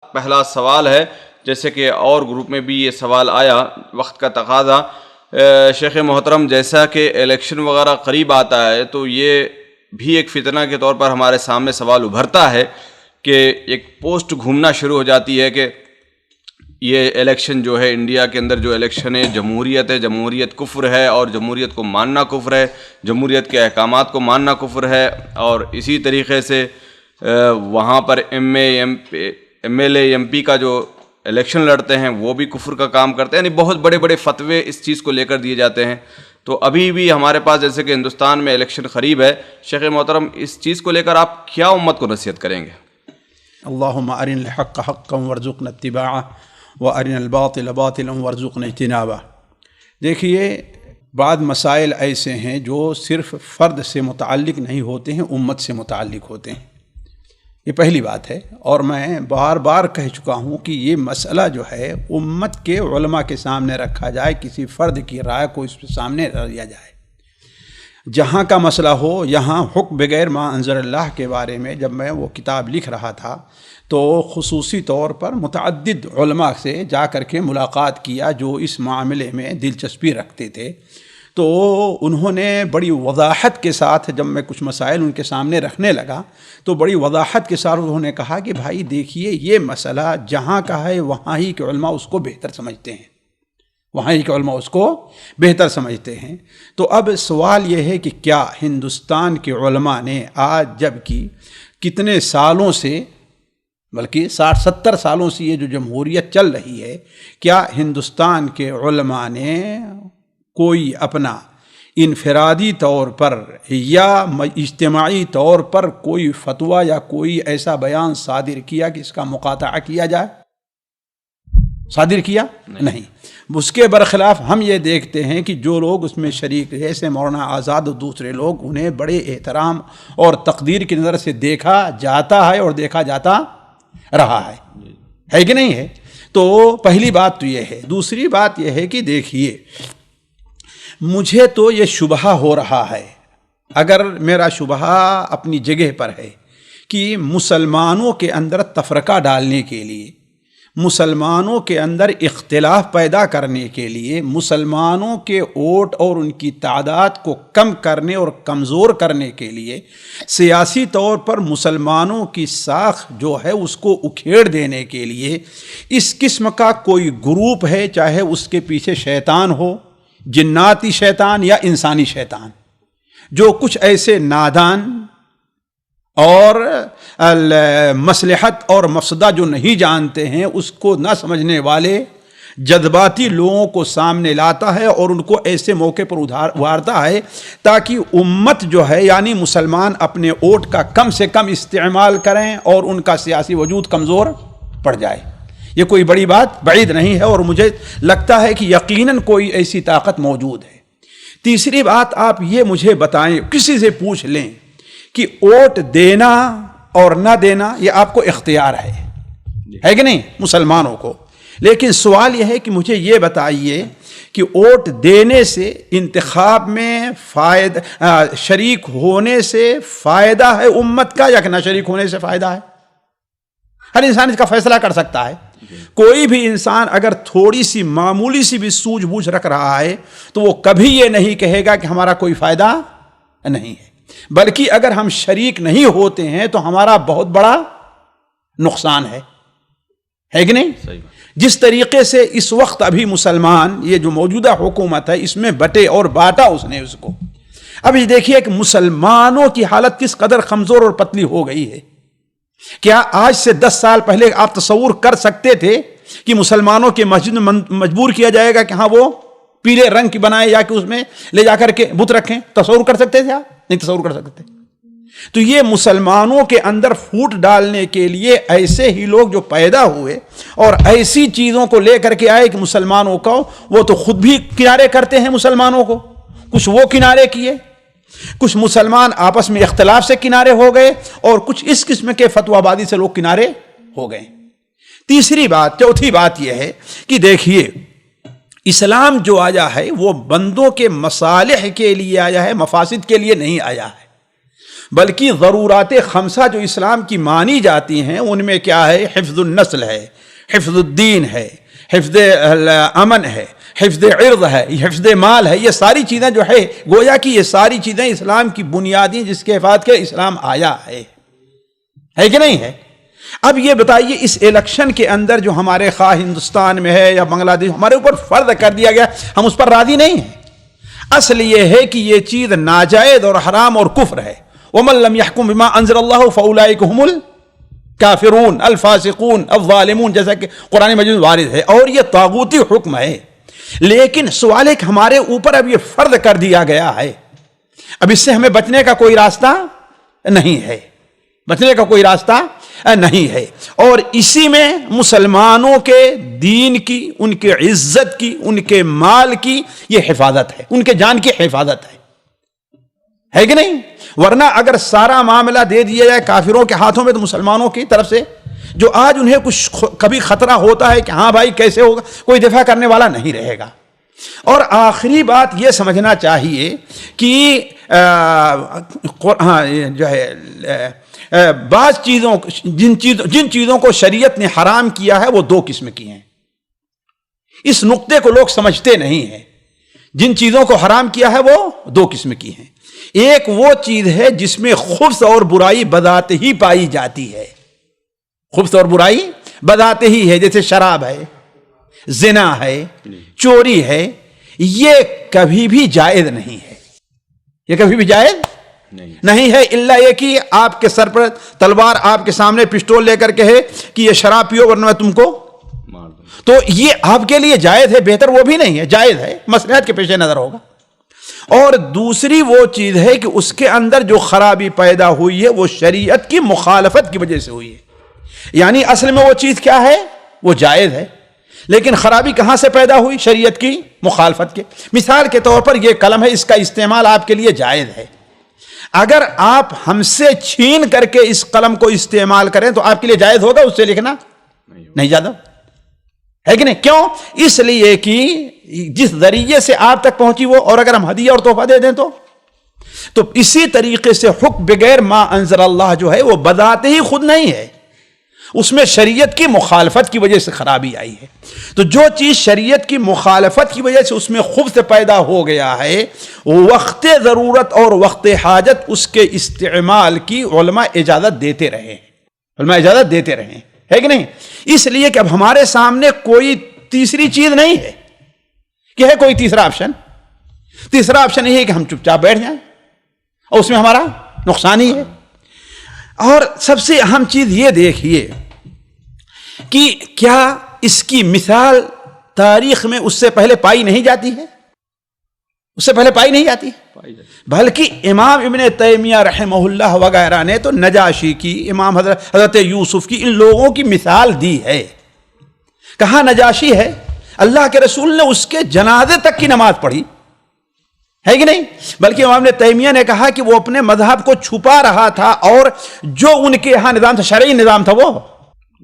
پہلا سوال ہے، جیسے کہ اور گروپ میں بھی یہ سوال آیا، وقت کا تقاضا، شیخ محترم جیسا کہ الیکشن وغیرہ قریب آتا ہے تو یہ بھی ایک فتنہ کے طور پر ہمارے سامنے سوال ابھرتا ہے کہ ایک پوسٹ گھومنا شروع ہو جاتی ہے کہ یہ الیکشن جو ہے انڈیا کے اندر جو الیکشن ہے جمہوریت کفر ہے اور جمہوریت کو ماننا کفر ہے، جمہوریت کے احکامات کو ماننا کفر ہے، اور اسی طریقے سے وہاں پر M L A M P کا جو الیکشن لڑتے ہیں وہ بھی کفر کا کام کرتے ہیں، یعنی بہت بڑے بڑے فتوے اس چیز کو لے کر دیے جاتے ہیں۔ تو ابھی بھی ہمارے پاس جیسے کہ ہندوستان میں الیکشن قریب ہے، شیخ محترم اس چیز کو لے کر آپ کیا امت کو نصیحت کریں گے؟ اللہم ارنا الحق حقا وارزقنا اتباعہ وارنا الباطل باطلا وارزقنا اجتنابہ۔ دیکھیے، بعض مسائل ایسے ہیں جو صرف فرد سے متعلق نہیں ہوتے ہیں، امت سے متعلق ہوتے ہیں، یہ پہلی بات ہے۔ اور میں بار بار کہہ چکا ہوں کہ یہ مسئلہ جو ہے امت کے علماء کے سامنے رکھا جائے، کسی فرد کی رائے کو اس کے سامنے لیا جائے۔ جہاں کا مسئلہ ہو، یہاں حکم بغیر ما انزل اللہ کے بارے میں جب میں وہ کتاب لکھ رہا تھا تو خصوصی طور پر متعدد علماء سے جا کر کے ملاقات کیا جو اس معاملے میں دلچسپی رکھتے تھے، تو انہوں نے بڑی وضاحت کے ساتھ، جب میں کچھ مسائل ان کے سامنے رکھنے لگا تو بڑی وضاحت کے ساتھ انہوں نے کہا کہ بھائی دیکھیے، یہ مسئلہ جہاں کا ہے وہاں ہی کے علماء اس کو بہتر سمجھتے ہیں، وہاں ہی کے علماء اس کو بہتر سمجھتے ہیں۔ تو اب سوال یہ ہے کہ کیا ہندوستان کے علماء نے آج جب کی کتنے سالوں سے، بلکہ 60-70 سالوں سے یہ جو جمہوریت چل رہی ہے، کیا ہندوستان کے علماء نے کوئی اپنا انفرادی طور پر یا اجتماعی طور پر کوئی فتویٰ یا کوئی ایسا بیان صادر کیا کہ اس کا مقاطعہ کیا جائے؟ صادر کیا نہیں۔ اس کے برخلاف ہم یہ دیکھتے ہیں کہ جو لوگ اس میں شریک ہیں، جیسے مولانا آزاد اور دوسرے لوگ، انہیں بڑے احترام اور تقدیر کی نظر سے دیکھا جاتا ہے اور دیکھا جاتا رہا ہے کہ نہیں ہے؟ تو پہلی بات تو یہ ہے۔ دوسری بات یہ ہے کہ دیکھیے، مجھے تو یہ شبہہ ہو رہا ہے، اگر میرا شبہہ اپنی جگہ پر ہے، کہ مسلمانوں کے اندر تفرقہ ڈالنے کے لیے، مسلمانوں کے اندر اختلاف پیدا کرنے کے لیے، مسلمانوں کے ووٹ اور ان کی تعداد کو کم کرنے اور کمزور کرنے کے لیے، سیاسی طور پر مسلمانوں کی ساکھ جو ہے اس کو اکھیڑ دینے کے لیے اس قسم کا کوئی گروپ ہے، چاہے اس کے پیچھے شیطان ہو، جناتی شیطان یا انسانی شیطان، جو کچھ ایسے نادان اور مصلحت اور مفسدہ جو نہیں جانتے ہیں، اس کو نہ سمجھنے والے جذباتی لوگوں کو سامنے لاتا ہے اور ان کو ایسے موقع پر ابھارتا ہے تاکہ امت جو ہے، یعنی مسلمان، اپنے ووٹ کا کم سے کم استعمال کریں اور ان کا سیاسی وجود کمزور پڑ جائے۔ یہ کوئی بڑی بات بعید نہیں ہے، اور مجھے لگتا ہے کہ یقیناً کوئی ایسی طاقت موجود ہے۔ تیسری بات، آپ یہ مجھے بتائیں، کسی سے پوچھ لیں کہ ووٹ دینا اور نہ دینا یہ آپ کو اختیار ہے کہ نہیں، مسلمانوں کو، لیکن سوال یہ ہے کہ مجھے یہ بتائیے کہ ووٹ دینے سے، انتخاب میں شریک ہونے سے فائدہ ہے امت کا یا کہ نہ شریک ہونے سے فائدہ ہے؟ ہر انسان اس کا فیصلہ کر سکتا ہے۔ کوئی بھی انسان اگر تھوڑی سی معمولی سی بھی سوجھ بوجھ رکھ رہا ہے تو وہ کبھی یہ نہیں کہے گا کہ ہمارا کوئی فائدہ نہیں ہے، بلکہ اگر ہم شریک نہیں ہوتے ہیں تو ہمارا بہت بڑا نقصان ہے کہ نہیں؟ جس طریقے سے اس وقت ابھی مسلمان، یہ جو موجودہ حکومت ہے، اس میں بٹے اور بانٹا اس نے اس کو۔ اب یہ دیکھیے کہ مسلمانوں کی حالت کس قدر کمزور اور پتلی ہو گئی ہے۔ کیا آج سے 10 سال پہلے آپ تصور کر سکتے تھے کہ مسلمانوں کے مسجد میں مجبور کیا جائے گا کہ ہاں وہ پیلے رنگ کی بنائے یا کہ اس میں لے جا کر کے بت رکھیں؟ تصور کر سکتے تھے آپ؟ نہیں تصور کر سکتے۔ تو یہ مسلمانوں کے اندر پھوٹ ڈالنے کے لیے ایسے ہی لوگ جو پیدا ہوئے اور ایسی چیزوں کو لے کر کے آئے کہ مسلمانوں کو، وہ تو خود بھی کنارے کرتے ہیں مسلمانوں کو، کچھ وہ کنارے کیے، کچھ مسلمان آپس میں اختلاف سے کنارے ہو گئے، اور کچھ اس قسم کے فتویٰ بازی سے لوگ کنارے ہو گئے۔ چوتھی بات یہ ہے کہ دیکھیے، اسلام جو آیا ہے وہ بندوں کے مصالح کے لیے آیا ہے، مفاسد کے لیے نہیں آیا ہے۔ بلکہ ضرورات خمسہ جو اسلام کی مانی جاتی ہیں ان میں کیا ہے؟ حفظ النسل ہے، حفظ الدین ہے، حفظ امن ہے، حفظ عرض ہے، حفظ مال ہے. یہ ساری چیزیں جو ہے گویا کہ یہ ساری چیزیں اسلام کی بنیادی جس کے حفاظت کے اسلام آیا ہے کہ نہیں ہے؟ اب یہ بتائیے اس الیکشن کے اندر جو ہمارے خواہ ہندوستان میں ہے یا بنگلہ دیش ہمارے اوپر فرض کر دیا گیا، ہم اس پر راضی نہیں ہیں. اصل یہ ہے کہ یہ چیز ناجائز اور حرام اور کفر ہے. وَمَن لَّمْ يَحْكُم بِمَا أَنزَلَ اللَّهُ فَأُولَٰئِكَ هُمُ الْكَافِرُونَ الْفَاسِقُونَ الظَّالِمُونَ، جیسا کہ قرآن مجید میں وارد ہے. اور یہ طاغوتی حکم ہے. لیکن سوال ہے کہ ہمارے اوپر اب یہ فرض کر دیا گیا ہے، اب اس سے ہمیں بچنے کا کوئی راستہ نہیں ہے، بچنے کا کوئی راستہ نہیں ہے. اور اسی میں مسلمانوں کے دین کی، ان کے عزت کی، ان کے مال کی یہ حفاظت ہے، ان کے جان کی حفاظت ہے کہ نہیں؟ ورنہ اگر سارا معاملہ دے دیا جائے کافروں کے ہاتھوں میں تو مسلمانوں کی طرف سے جو آج انہیں کچھ کبھی خطرہ ہوتا ہے کہ ہاں بھائی کیسے ہوگا، کوئی دفاع کرنے والا نہیں رہے گا. اور آخری بات یہ سمجھنا چاہیے کہ جو ہے بعض چیزوں جن چیزوں کو شریعت نے حرام کیا ہے وہ دو قسم کی ہیں. اس نقطے کو لوگ سمجھتے نہیں ہیں. جن چیزوں کو حرام کیا ہے وہ دو قسم کی ہیں. ایک وہ چیز ہے جس میں خبث اور برائی بذات ہی پائی جاتی ہے، خبث اور برائی بذات ہی ہے، جیسے شراب ہے، زنا ہے، چوری ہے. یہ کبھی بھی جائز نہیں ہے، یہ کبھی بھی جائز نہیں ہے، الا یہ کہ آپ کے سر پر تلوار آپ کے سامنے پسٹول لے کر کہے کہ یہ شراب پیو ورنہ میں تم کو مار دوں، تو یہ آپ کے لیے جائز ہے. بہتر وہ بھی نہیں ہے، جائز ہے، مصلحت کے پیش نظر ہوگا. اور دوسری وہ چیز ہے کہ اس کے اندر جو خرابی پیدا ہوئی ہے وہ شریعت کی مخالفت کی وجہ سے ہوئی ہے. یعنی اصل میں وہ چیز کیا ہے؟ وہ جائز ہے، لیکن خرابی کہاں سے پیدا ہوئی؟ شریعت کی مخالفت کے. مثال کے طور پر یہ قلم ہے، اس کا استعمال آپ کے لیے جائز ہے. اگر آپ ہم سے چھین کر کے اس قلم کو استعمال کریں تو آپ کے لیے جائز ہوگا اس سے لکھنا؟ نہیں زیادہ ہے کہ نہیں؟ کیوں؟ اس لیے کہ جس ذریعے سے آپ تک پہنچی وہ، اور اگر ہم ہدیہ اور تحفہ دے دیں تو اسی طریقے سے حکم بغیر ما انزل اللہ جو ہے وہ بذات ہی خود نہیں ہے، اس میں شریعت کی مخالفت کی وجہ سے خرابی آئی ہے. تو جو چیز شریعت کی مخالفت کی وجہ سے اس میں خبث پیدا ہو گیا ہے، وقت ضرورت اور وقت حاجت اس کے استعمال کی علماء اجازت دیتے رہے ہیں، علماء اجازت دیتے رہے ہیں، ہے کہ نہیں؟ اس لیے کہ اب ہمارے سامنے کوئی تیسری چیز نہیں ہے کہ ہے کوئی تیسرا آپشن. تیسرا آپشن یہ ہے کہ ہم چپ چاپ بیٹھ جائیں اور اس میں ہمارا نقصان ہی ہے. اور سب سے اہم چیز یہ دیکھیے کہ کیا اس کی مثال تاریخ میں اس سے پہلے پائی نہیں جاتی ہے؟ اس سے پہلے پائی نہیں جاتی، بلکہ امام ابن تیمیہ رحمہ اللہ وغیرہ نے تو نجاشی کی، امام حضرت یوسف کی، ان لوگوں کی مثال دی ہے. کہاں نجاشی ہے؟ اللہ کے رسول نے اس کے جنازے تک کی نماز پڑھی، ہے کہ نہیں؟ بلکہ امام ابن تیمیہ نے کہا کہ وہ اپنے مذہب کو چھپا رہا تھا، اور جو ان کے ہاں نظام تھا، شرعی نظام تھا، وہ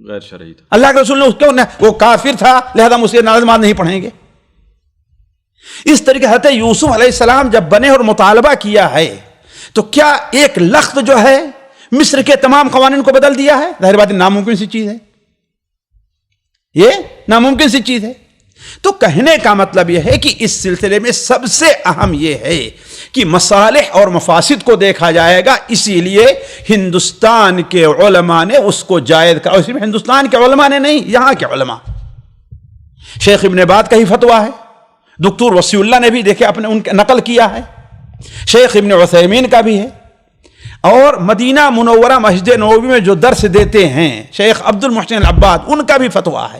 غیر شرعی تھا. اللہ کے رسول نے اس کو، وہ کافر تھا لہذا مجھ سے نماز نہیں پڑھیں گے. اس طریقے حضرت یوسف علیہ السلام جب بنے اور مطالبہ کیا ہے تو کیا ایک لخت جو ہے مصر کے تمام قوانین کو بدل دیا ہے؟ ظاہر بات ناممکن سی چیز ہے، یہ ناممکن سی چیز ہے. تو کہنے کا مطلب یہ ہے کہ اس سلسلے میں سب سے اہم یہ ہے کہ مصالح اور مفاسد کو دیکھا جائے گا. اسی لیے ہندوستان کے علماء نے اس کو جائز کہا. صرف ہندوستان کے علماء نے نہیں، یہاں کے علماء، شیخ ابن باز کا ہی فتویٰ ہے، دکتور وسیع اللہ نے بھی دیکھے اپنے ان کے نقل کیا ہے، شیخ ابن عثیمین کا بھی ہے، اور مدینہ منورہ مسجد نبوی میں جو درس دیتے ہیں شیخ عبد المحسن العباد، ان کا بھی فتویٰ ہے.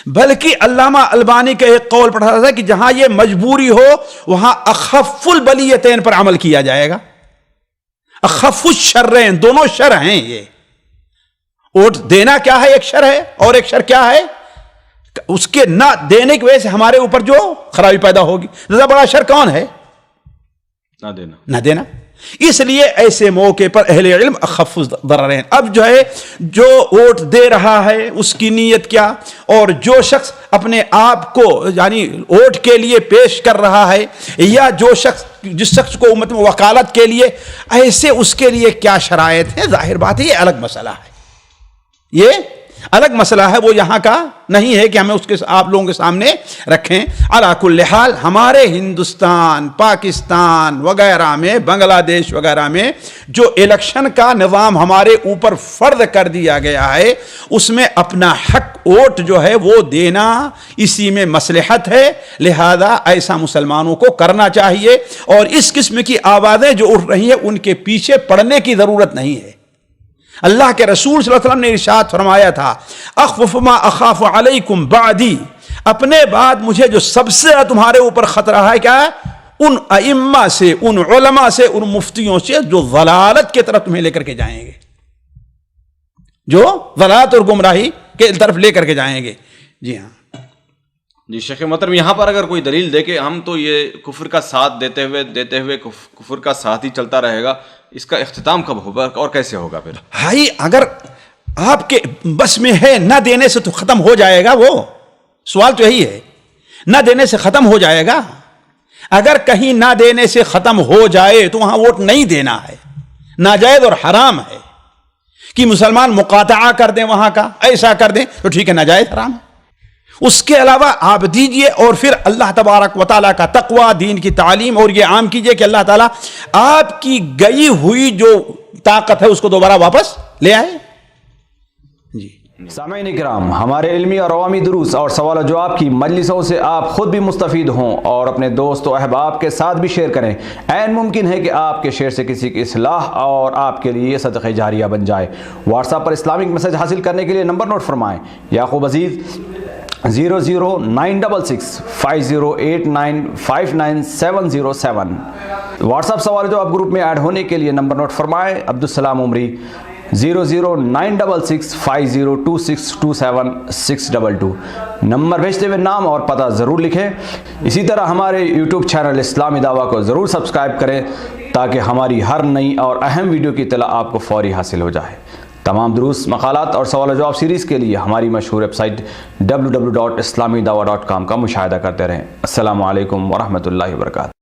بلکہ علامہ البانی کا ایک قول پڑھا تھا کہ جہاں یہ مجبوری ہو وہاں اخف البلیتین پر عمل کیا جائے گا. اخف الشرین، دونوں شر ہیں. یہ ووٹ دینا کیا ہے؟ ایک شر ہے، اور ایک شر کیا ہے؟ اس کے نہ دینے کی وجہ سے ہمارے اوپر جو خرابی پیدا ہوگی. زیادہ بڑا شر کون ہے؟ نہ دینا. اس لیے ایسے موقع پر اہل علم اخف الضررین، اب جو ہے جو ووٹ دے رہا ہے اس کی نیت کیا، اور جو شخص اپنے آپ کو یعنی ووٹ کے لیے پیش کر رہا ہے، یا جس شخص کو امت میں وکالت کے لیے، ایسے اس کے لیے کیا شرائط ہیں، ظاہر بات ہے یہ الگ مسئلہ ہے، یہ الگ مسئلہ ہے، وہ یہاں کا نہیں ہے کہ ہمیں اس کے آپ لوگوں کے سامنے رکھیں۔ علی کل حال ہمارے ہندوستان، پاکستان وغیرہ میں، بنگلہ دیش وغیرہ میں جو الیکشن کا نظام ہمارے اوپر فرض کر دیا گیا ہے، اس میں اپنا حق ووٹ جو ہے وہ دینا اسی میں مصلحت ہے، لہذا ایسا مسلمانوں کو کرنا چاہیے، اور اس قسم کی آوازیں جو اٹھ رہی ہیں ان کے پیچھے پڑنے کی ضرورت نہیں ہے۔ اللہ کے رسول صلی اللہ علیہ وسلم نے ارشاد فرمایا تھا، اخوف ما اخاف علیکم بعدی، اپنے بعد مجھے جو سب سے زیادہ تمہارے اوپر خطرہ ہے کیا ہے، ان ائمہ سے، ان علماء سے، ان مفتیوں سے جو ضلالت کی طرف تمہیں لے کر کے جائیں گے، جو ضلالت اور گمراہی کے طرف لے کر کے جائیں گے۔ جی ہاں جی شیخ محترم، یہاں پر اگر کوئی دلیل دے کہ ہم تو یہ کفر کا ساتھ دیتے ہوئے کفر کا ساتھ ہی چلتا رہے گا، اس کا اختتام کب ہوگا اور کیسے ہوگا پھر؟ بھائی اگر آپ کے بس میں ہے نہ دینے سے تو ختم ہو جائے گا، وہ سوال تو یہی ہے، نہ دینے سے ختم ہو جائے گا۔ اگر کہیں نہ دینے سے ختم ہو جائے تو وہاں ووٹ نہیں دینا ہے، ناجائز اور حرام ہے کہ مسلمان مقاطعہ کر دیں وہاں کا، ایسا کر دیں تو ٹھیک ہے، ناجائز حرام ہے۔ اس کے علاوہ آپ دیجئے، اور پھر اللہ تبارک و تعالیٰ کا تقوی، دین کی تعلیم، اور یہ عام کیجئے کہ اللہ تعالیٰ آپ کی گئی ہوئی جو طاقت ہے اس کو دوبارہ واپس لے آئے۔ جی سامعین کرام، ہمارے علمی اور عوامی دروس اور سوال و جواب کی مجلسوں سے آپ خود بھی مستفید ہوں اور اپنے دوست و احباب کے ساتھ بھی شیئر کریں۔ عین ممکن ہے کہ آپ کے شیئر سے کسی کی اصلاح اور آپ کے لیے صدقہ جاریہ بن جائے۔ واٹس ایپ پر اسلامک میسج حاصل کرنے کے لیے نمبر نوٹ فرمائیں: یعقوب عزیز 009665089595707۔ واٹس ایپ سوال جو آپ گروپ میں ایڈ ہونے کے لیے نمبر نوٹ فرمائیں: عبدالسلام عمری 0096650262762۔ نمبر بھیجتے ہوئے نام اور پتہ ضرور لکھیں۔ اسی طرح ہمارے یوٹیوب چینل اسلامی دعویٰ کو ضرور سبسکرائب کریں تاکہ ہماری ہر نئی اور اہم ویڈیو کی اطلاع آپ کو فوری حاصل ہو جائے۔ تمام دروس، مقالات اور سوال و جواب سیریز کے لیے ہماری مشہور ویب سائٹ www.islamidawah.com کا مشاہدہ کرتے رہیں۔ السلام علیکم ورحمۃ اللہ وبرکاتہ۔